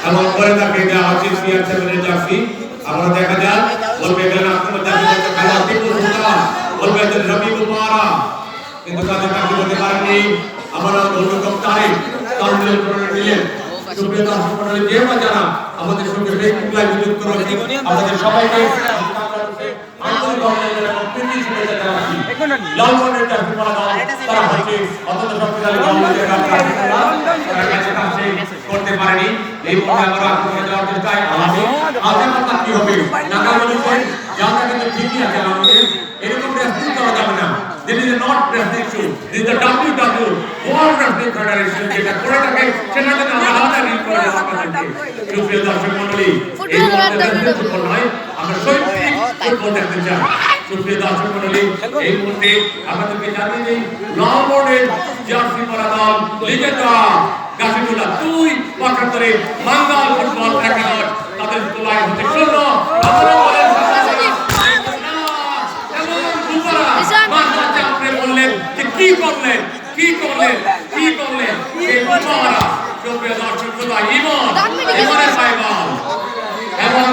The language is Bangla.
এবং পরে তাকে দেওয়া হচ্ছে CR7 জার্সি। আমরা দেখা যায় বলবে গেলেন আপনার জার্সি খেলা টিপু সুলতান, বলবে যে রবি কুমারা, কিন্তু তাদের তাকে বলতে পারেননি। আমরা ধন্যবাদ তারিখ তামিল নিলেন সুপ্রিয় দর্শক মণ্ডলী, যে যারা আমাদের সঙ্গে ফেসবুক লাইভে যুক্ত রয়েছে আমাদের সবাইকে আন্তরিক অভিনন্দন এবং প্রীতি শুভেচ্ছা জানাচ্ছি। লালমনের জার্সি পরা দল তারা হচ্ছে অত্যন্ত শক্তিশালী দল, করতে পারেনি। এই মুহূর্তে আমরা আক্রমণে যাওয়ার চেষ্টায় আমাদের কথা কি হবে নাকা বলেছেন যারা কিন্তু ঠিকই আছে। আমাদের এরকম রেসলিং করা যাবে না। This is not wrestling show. This is the WW World Wrestling Federation যেটা করে থাকে সেটা যেন আমরা আলাদা রিং করে রাখতে। সুপ্রিয় দর্শক মণ্ডলী, এই মুহূর্তে রেসলিং ফুটবল নয়, আমরা শৈল্পিক ফুটবল দেখতে চাই। সুপ্রিয় দর্শক মণ্ডলী, এই মুহূর্তে আমাদেরকে জানিয়ে দিই লালমনের জার্সি পরা দল লিজেন্ডা গাছিটোলা 2 পক্ষান্তরে বাঙ্গাল ফুটবল একাদশ তাদের তোলায় হতে শূন্য। আমরা বলেন বললেন যে কি করলেন এই মুবারা সুপ্রিয় দর্শক শ্রোতা ইমনের পায়বাল এবং